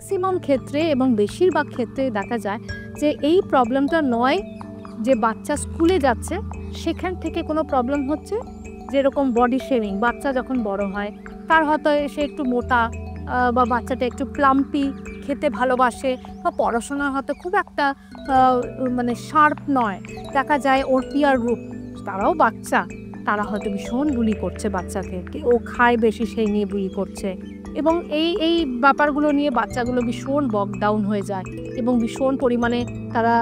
Maximum ক্ষেত্রে এবং বেশিরভাগ ক্ষেত্রে দেখা যায় যে এই প্রবলেমটা নয় যে বাচ্চা স্কুলে যাচ্ছে সেখান থেকে কোনো প্রবলেম হচ্ছে, যেরকম বডি শেমিং। বাচ্চা যখন বড় হয় তার হয়তো সে একটু মোটা বা বাচ্চাটা একটু প্লাম্পি, খেতে ভালোবাসে বা পড়াশোনা হয়তো খুব একটা মানে শার্প নয়, দেখা যায় ওর পিয়ার গ্রুপ তারাও বাচ্চা, তারা হয়তো ভীষণ বুলি করছে বাচ্চাকে, ও খায় বেশি সেই নিয়ে বুলি করছে, এবং এই ব্যাপারগুলো নিয়ে বাচ্চাগুলো ভীষণ বক ডাউন হয়ে যায় এবং ভীষণ পরিমাণে তারা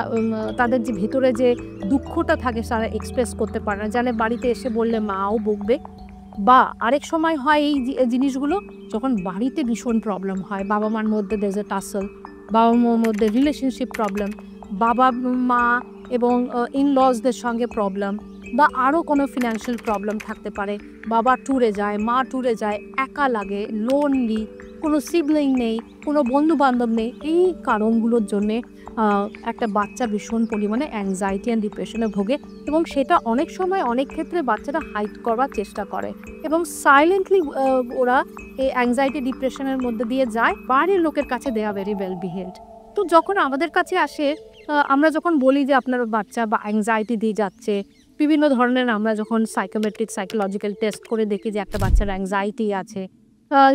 তাদের যে ভেতরে যে দুঃখটা থাকে তারা এক্সপ্রেস করতে পারে না, জানে বাড়িতে এসে বললে মাও বকবে। বা আরেক সময় হয় এই জিনিসগুলো যখন বাড়িতে ভীষণ প্রবলেম হয়, বাবা মার মধ্যে দেজ এ টাসল, বাবা মার মধ্যে রিলেশনশিপ প্রবলেম, বাবা মা এবং ইনলজদের সঙ্গে প্রবলেম, বা আরও কোনো ফিনান্সিয়াল প্রবলেম থাকতে পারে, বাবা ট্যুরে যায়, মা ট্যুরে যায়, একা লাগে, লোনলি, কোনো সিবলিং নেই, কোনো বন্ধুবান্ধব নেই, এই কারণগুলোর জন্যে একটা বাচ্চা ভীষণ পরিমাণে অ্যাংজাইটি অ্যান্ড ডিপ্রেশনে ভোগে, এবং সেটা অনেক সময় অনেক ক্ষেত্রে বাচ্চারা হাইড করার চেষ্টা করে এবং সাইলেন্টলি ওরা এই অ্যাংজাইটি ডিপ্রেশনের মধ্যে দিয়ে যায়, বাইরের লোকের কাছে দে আর ভেরি ওয়েল বিহেভড। তো যখন আমাদের কাছে আসে, আমরা যখন বলি যে আপনার বাচ্চা বা অ্যাংজাইটি দিয়ে যাচ্ছে, বিভিন্ন ধরনের আমরা যখন সাইকোমেট্রিক সাইকোলজিক্যাল টেস্ট করে দেখি যে একটা বাচ্চার অ্যাংজাইটি আছে,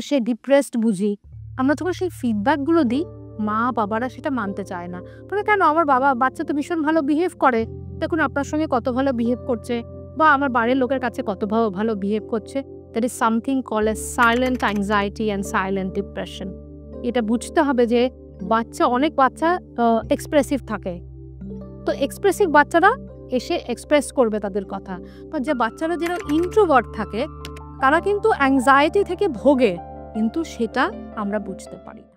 সে ডিপ্রেসড বুঝি, আমরা যখন সেই ফিডব্যাকগুলো দিই মা বাবারা সেটা মানতে চায় না। বলে কেন, আমার বাচ্চা তো ভীষণ ভালো বিহেভ করে, দেখুন আপনার সঙ্গে কত ভালো বিহেভ করছে, বা আমার বাড়ির লোকের কাছে কত ভালো বিহেভ করছে। That is something call A silent anxiety and silent depression. এটা বুঝতে হবে যে অনেক বাচ্চা এক্সপ্রেসিভ থাকে, তো এক্সপ্রেসিভ বাচ্চারা এসে এক্সপ্রেস করবে তাদের কথা, বা যে বাচ্চারা যারা ইন্ট্রোভার্ট থাকে তারা কিন্তু অ্যাংজাইটি থেকে ভোগে, কিন্তু সেটা আমরা বুঝতে পারি না।